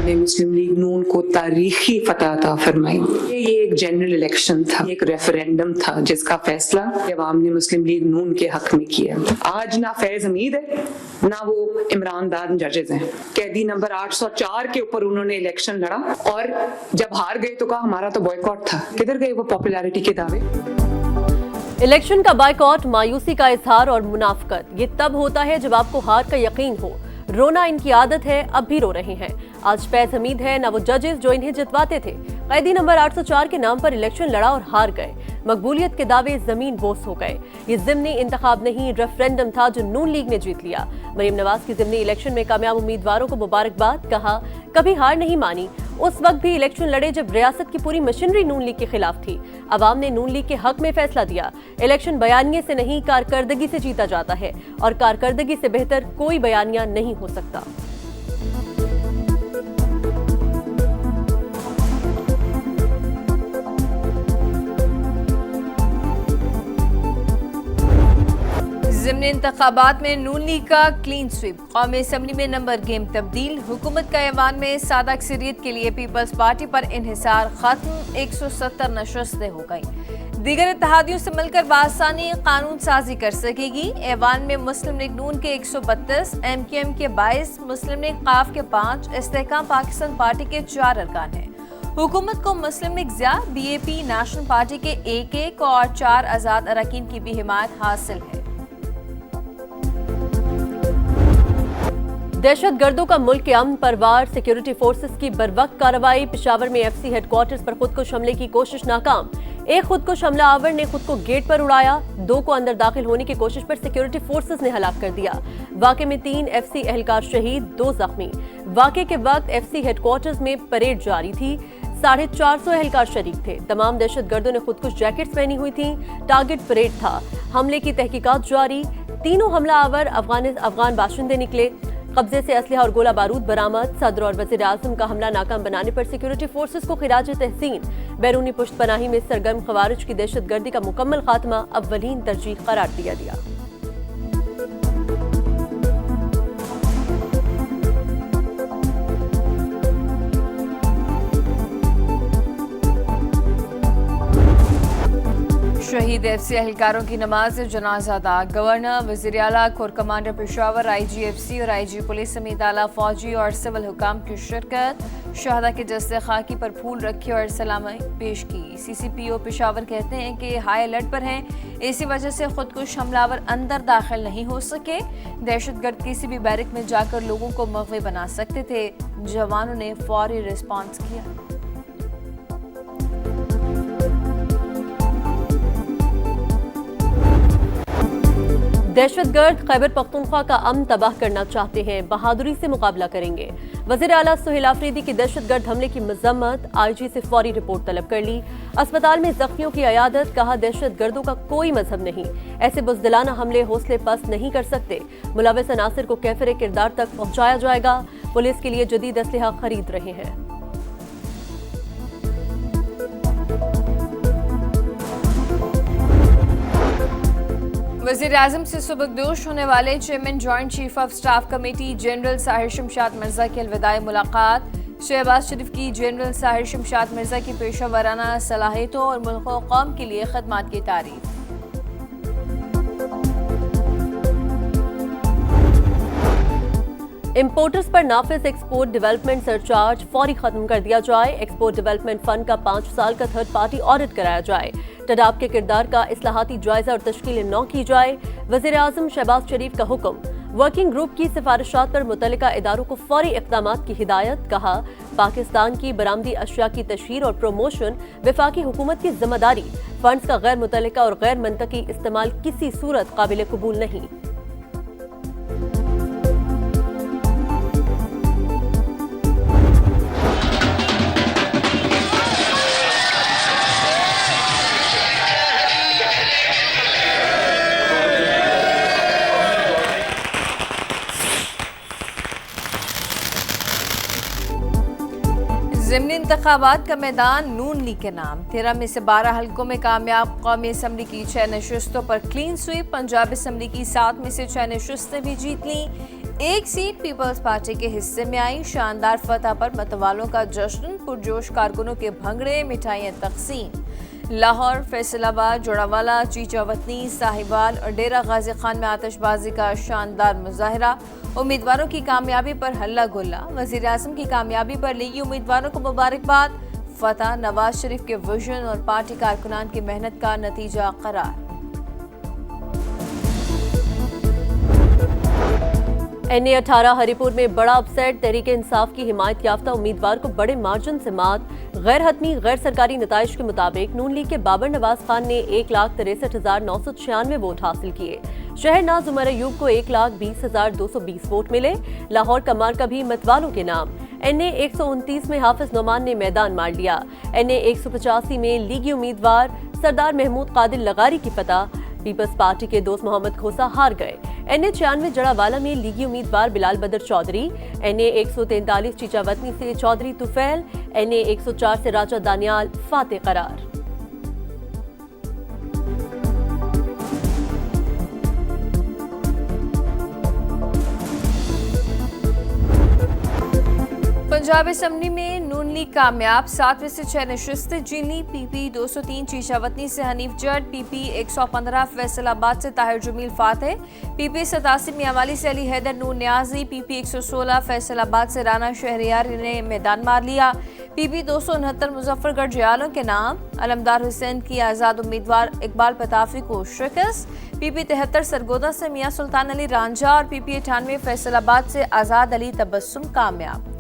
ने मुस्लिम लीग नून को तारीखी फतह अता फरमाई। ये एक जनरल इलेक्शन था, एक रेफरेंडम था जिसका फैसला अवाम ने मुस्लिम लीग नून के हक में किया। आज ना फैज हमीद है ना वो इमरान दाद जजेस हैं। कैदी नंबर 804 के ऊपर उन्होंने इलेक्शन लड़ा और जब हार गए तो कहा हमारा तो बॉयकॉट था। किधर गए वो पॉपुलैरिटी के दावे? इलेक्शन का बायकॉट मायूसी का इजहार और मुनाफकत ये तब होता है जब आपको हार का यकीन हो। रोना इनकी आदत है, अब भी रो रहे हैं। आज फैज हमीद है ना वो जजेस जो इन्हें जितवाते थे। कैदी नंबर 804 के नाम पर इलेक्शन लड़ा और हार गए। मकबूलियत के दावे जमीन बोस हो गए। ये जिमनी इंतखाब नहीं, रेफरेंडम था जो नून लीग ने जीत लिया। मरीम नवाज की जिमनी इलेक्शन में कामयाब उम्मीदवारों को मुबारकबाद, कहा कभी हार नहीं मानी। उस वक्त भी इलेक्शन लड़े जब रियासत की पूरी मशीनरी नून लीग के खिलाफ थी। अवाम ने नून लीग के हक में फैसला दिया। इलेक्शन बयानिए से नहीं, कारकर्दगी से जीता जाता है और कारकर्दगी से बेहतर कोई बयानिया नहीं हो सकता। ज़िमनी इंतखाबात में नून लीग का क्लीन स्वीप, कौमी असम्बली में नंबर गेम तब्दील, हुकूमत का ऐवान में सादा अक्सरियत के लिए पीपल्स पार्टी पर इन्हिसार खत्म, 170 नशस्तें हो गई। दीगर इत्तेहादियों से मिलकर बासानी कानून साजी कर सकेगी। ऐवान में मुस्लिम लीग नून के 132, MQM के 22, मुस्लिम लीग काफ के 5, इस्तेहकाम पाकिस्तान पार्टी के 4 अरकान हैं। हुकूमत को मुस्लिम लीग ज़िया, BAP, नेशनल पार्टी के 1 और 4 आज़ाद अरकान की भी हिमायत हासिल है। दहशत गर्दों का मुल्क के अमन पर वार, सिक्योरिटी फोर्सेस की बरवक्त कार्रवाई। पेशावर में FC हेडक्वार्टर्स पर खुदकुश हमले की कोशिश नाकाम। एक खुदकुश हमला आवर ने खुद को गेट पर उड़ाया। 2 को अंदर दाखिल होने की कोशिश पर सिक्योरिटी फोर्सेस ने हलाक कर दिया। वाक़े में 3 FC एहलकार शहीद, 2 जख्मी। वाक़े के वक्त FC हेडक्वार्टर्स में परेड जारी थी। 450 एहलकार शरीक थे। तमाम दहशत गर्दों ने खुदकुश जैकेट्स पहनी हुई थी। टारगेट परेड था। हमले की तहकीकात जारी। तीनों हमला आवर अफगान बाशिंदे निकले। कब्जे से असलहा और गोला बारूद बरामद। सदर और वज़ीर आज़म का हमला नाकाम बनाने पर सिक्योरिटी फोर्सेस को खिराज तहसीन। बैरूनी पुश्त पनाही में सरगर्म खवारिज की दहशत गर्दी का मुकम्मल खात्मा अव्वलीन तरजीह करार दिया गया। शहीद FC एहलकारों की नमाज जनाजा अदा। गवर्नर, वज़ीर आला, core commander Peshawar, IG FC और IG पुलिस समेत आला फौजी और सिविल हुकाम की शिरकत। शहदा के जस्ते खाकी पर फूल रखे और सलामी पेश की। CCPO पेशावर कहते हैं कि हाई अलर्ट पर हैं। इसी वजह से खुदकुश हमलावर अंदर दाखिल नहीं हो सके। दहशतगर्द किसी भी बैरक में जाकर लोगों को मग़वी बना सकते थे। जवानों ने फौरी रिस्पॉन्स किया। दहशतगर्द खैबर पख्तूनख्वा का अमन तबाह करना चाहते हैं, बहादुरी से मुकाबला करेंगे। वज़ीर आला सुहेल आफरीदी की दहशतगर्द हमले की मजम्मत, IG से फौरी रिपोर्ट तलब कर ली। अस्पताल में जख्मियों की अयादत, कहा दहशतगर्दों का कोई मजहब नहीं, ऐसे बुज़दिलाना हमले हौसले पस्त नहीं कर सकते। मुलविस अनासिर को कैफिर किरदार तक पहुंचाया जाएगा। पुलिस के लिए जदीद असलहा खरीद रहे हैं। वज़ीर आज़म से सुबकदोश होने वाले chairman joint chief of staff committee general Sahir Shamshad Mirza की अलविदाई मुलाकात। शहबाज शरीफ की जनरल साहिर शमशाद मिर्जा की पेशा वराना सलाहियतों और मुल्क व कौम के लिए खदमात की तारीफ। इंपोर्टर्स पर नाफिज एक्सपोर्ट डेवलपमेंट सरचार्ज फौरी खत्म कर दिया जाए। एक्सपोर्ट डेवलपमेंट फंड का 5 साल का थर्ड पार्टी ऑडिट कराया जाए। टडाब के किरदार का इस्लाहाती जायजा और तश्कील नौ की जाए। वज़ीर आज़म शहबाज शरीफ का हुक्म। वर्किंग ग्रुप की सिफारिशात पर मुतल्लिका इदारों को फौरी इक़दामात की हिदायत। कहा पाकिस्तान की बरामदी अशिया की तशहीर और प्रमोशन वफाकी हुकूमत की जिम्मेदारी। फंड्स का गैर मुतल्लिका और गैर मंतकी इस्तेमाल किसी सूरत काबिल कबूल नहीं। ज़िमनी इंतखाबात का मैदान नून लीग के नाम। 13 में से 12 हल्कों में कामयाब। कौमी असम्बली की 6 नशस्तों पर क्लीन स्वीप। पंजाब असम्बली की 7 में से 6 नशस्तें भी जीत लीं। एक सीट पीपल्स पार्टी के हिस्से में आई। शानदार फतह पर मतवालों का जश्न, पुरजोश कारकुनों के भंगड़े, मिठाइयां तकसीम। लाहौर, फैसलाबाद, जोड़ावाला, चीचावतनी, साहिवाल और डेरा गाजी खान में आतिशबाजी का शानदार मुजाहरा। उम्मीदवारों की कामयाबी पर हल्ला गुल्ला। वजीर आज़म की कामयाबी पर लीगी उम्मीदवारों को मुबारकबाद। फतह नवाज शरीफ के विजन और पार्टी कारकुनान की मेहनत का नतीजा करार। NA 18 हरिपुर में बड़ा अपसेट, तहरीक इंसाफ की हिमायत याफ्ता उम्मीदवार को बड़े मार्जिन से मात। गैर हतमी गैर सरकारी नताइज के मुताबिक नून लीग के बाबर नवाज खान ने 1,63,996 वोट हासिल किए। शहर नाज उमर अयूब को 1,20,220 वोट मिले। लाहौर का मार्का भी मतवालों के नाम। NA 129 में हाफिज नोमान ने मैदान मार लिया। NA 185 में लीगी उम्मीदवार सरदार महमूद कादिर लगारी की फतह। पीपल्स पार्टी के दोस्त मोहम्मद खोसा हार गए। NA 96 जड़ावाला में लीगी उम्मीदवार बिलाल बदर चौधरी। NA 143 चीचावतनी से चौधरी तुफैल। NA 104 से राजा दानियाल फाते करार। पंजाब असेंबली में नून लीग कामयाब, 7 में से 6 नशिस्तें जीनी। PP 203 चीचावतनी से हनीफ जट। PP 115 फैसलाबाद से ताहिर जमील फाते। PP 87 मियांवाली से अली हैदर नूर न्याजी। PP 116 फैसलाबाद से राना शहरियार ने मैदान मार लिया। PP 269 मुजफ्फरगढ़ जयालों के नाम। अलमदार हुसैन की आज़ाद उम्मीदवार इकबाल पताफी को शिकस्त। PP 73 सरगोदा से मियां सुल्तान अली रांझा और PP 98 फैसलाबाद से आज़ाद अली तबस्सुम कामयाब।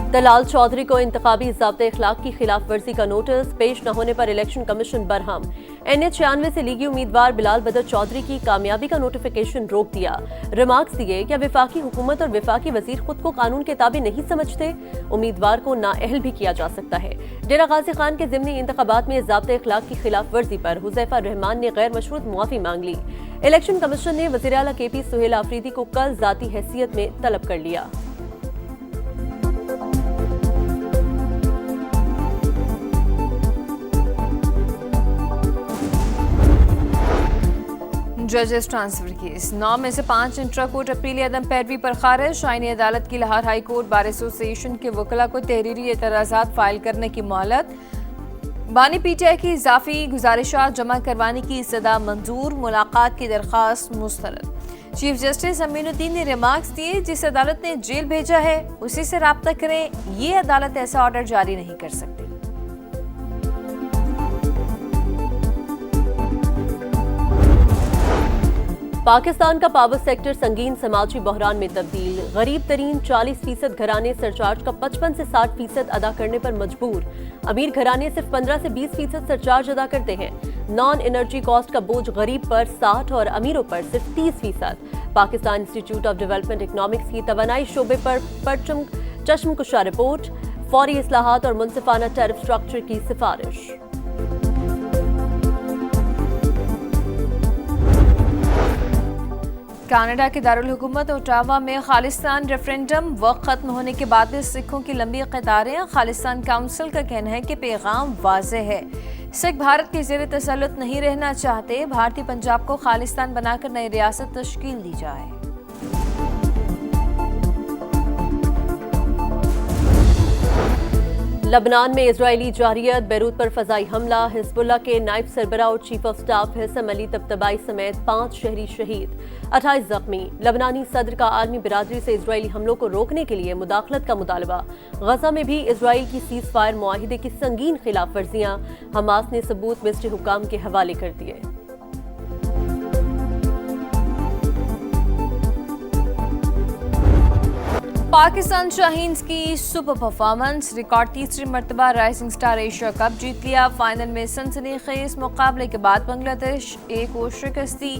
दलाल चौधरी को इंतखाबी ज़ाब्ते इखलाक की खिलाफ वर्जी का नोटिस, पेश न होने पर इलेक्शन कमीशन बरहम। NA 96 से लीगी उम्मीदवार बिलाल बदर चौधरी की कामयाबी का नोटिफिकेशन रोक दिया। रिमार्क्स दिए, क्या विफाकी हुकूमत और विफाकी वजीर खुद को कानून के ताबे नहीं समझते? उम्मीदवार को नाअहल भी किया जा सकता है। डेरा गाजी खान के ज़िमनी इंतखाबात में ज़ाब्ते इखलाक की खिलाफ वर्जी पर हुज़ैफा रहमान ने गैर मशरूत मुआफ़ी मांग ली। इलेक्शन कमीशन ने वज़ीर आला KP सुहेल आफरीदी को कल ज़ाती हैसियत में तलब कर लिया। जजेस ट्रांसफर केस 9 में से 5 इंट्रा कोर्ट अपीली अदम पैरवी पर खारिज। शाइनी अदालत की Lahore high court bar association के वकला को तहरीरी एतराज़ात फाइल करने की मोहलत। बानी PTI की इजाफी गुजारिशात जमा करवाने की सदा मंजूर। मुलाकात की दरख्वास्त मुस्तरद। चीफ जस्टिस अमीनुद्दीन ने रिमार्क्स दिए, जिस अदालत ने जेल भेजा है उसी से राब्ता करें, ये अदालत ऐसा ऑर्डर जारी नहीं कर सकती। पाकिस्तान का पावर सेक्टर संगीन समाजी बहरान में तब्दील। गरीब तरीन 40% घराने सरचार्ज का 55 से 60% अदा करने पर मजबूर। अमीर घराने सिर्फ 15 से 20% सरचार्ज अदा करते हैं। नॉन एनर्जी कॉस्ट का बोझ गरीब पर 60 और अमीरों पर सिर्फ 30%। Pakistan institute of development economics की तवानाई शोबे पर चश्मकुशा रिपोर्ट। फौरी इस्लाहात और मुनसिफाना टैरिफ स्ट्रक्चर की सिफारिश। कनाडा के दारुल हुकूमत ओटावा में खालिस्तान रेफरेंडम वक्त खत्म होने के बाद भी सिखों की लंबी कतारें। खालिस्तान काउंसिल का कहना है कि पैगाम वाज़ेह है, सिख भारत के ज़ेर तसल्लुत नहीं रहना चाहते। भारतीय पंजाब को खालिस्तान बनाकर नई रियासत तश्कील दी जाए। लबनान में इजरायली जारियत, बैरूत पर फजाई हमला। हिजबुल्लाह के नायब सरबराह और चीफ ऑफ स्टाफ हिसम अली तबतबाई समेत 5 शहरी शहीद, 28 जख्मी। लबनानी सदर का आलमी बिरादरी से इजरायली हमलों को रोकने के लिए मुदाखलत का मुतालबा। गजा में भी इजराइल की सीज फायर मुआहिदे की संगीन खिलाफ वर्जियां। हमास ने सबूत मिस्ट्री हुकाम के हवाले कर दिए। पाकिस्तान शाहीन्स की सुपर परफॉर्मेंस, रिकॉर्ड तीसरी मर्तबा राइजिंग स्टार एशिया कप जीत लिया। फाइनल में सनसनीखेज मुकाबले के बाद बांग्लादेश को शिकस्त दी।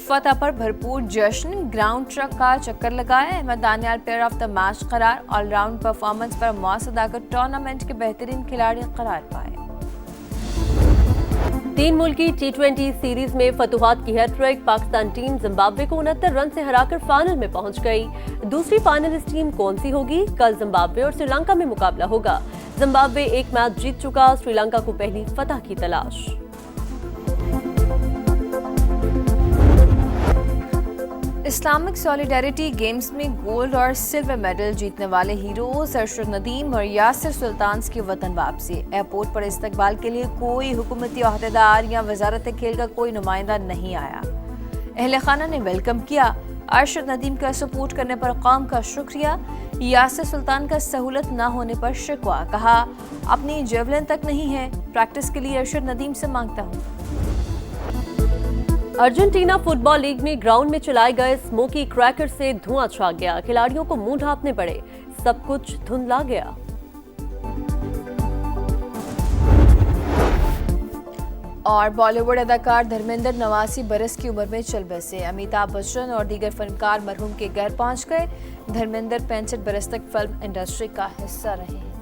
फतह पर भरपूर जश्न, ग्राउंड ट्रक का चक्कर लगाया। Ahmed Daniyal player of the match करार। ऑलराउंड परफॉर्मेंस पर मौसद आकर टूर्नामेंट के बेहतरीन खिलाड़ी करार पाए। 3 मुल्की T20 सीरीज में फतुहात की हैट्रिक। पाकिस्तान टीम जिम्बाब्वे को 69 रन से हराकर फाइनल में पहुंच गई। दूसरी फाइनलिस्ट टीम कौन सी होगी? कल जिम्बाब्वे और श्रीलंका में मुकाबला होगा। जिम्बाब्वे एक मैच जीत चुका, श्रीलंका को पहली फतह की तलाश। इस्लामिक सॉलिडेरिटी गेम्स में गोल्ड और सिल्वर मेडल जीतने वाले हीरोज अरशद नदीम और यासिर सुल्तान की वतन वापसी। एयरपोर्ट पर इस्तकबाल के लिए कोई हुकूमती अहदेदार या वजारत खेल का कोई नुमाइंदा नहीं आया। अहले खाना ने वेलकम किया। अरशद नदीम का सपोर्ट करने पर कौम का शुक्रिया। यासिर सुल्तान का सहूलत न होने पर शिकवा, कहा अपनी जेवलिन तक नहीं है, प्रैक्टिस के लिए अरशद नदीम से मांगता हूँ। अर्जेंटीना फुटबॉल लीग में ग्राउंड में चलाए गए स्मोकी क्रैकर से धुआं छा गया। खिलाड़ियों को मुंह ढांपने पड़े, सब कुछ धुंधला गया। और बॉलीवुड अदाकार धर्मेंद्र 89 बरस की उम्र में चल बसे। अमिताभ बच्चन और दीगर फनकार मरहूम के घर पहुंच गए। धर्मेंद्र 65 बरस तक फिल्म इंडस्ट्री का हिस्सा रहे हैं।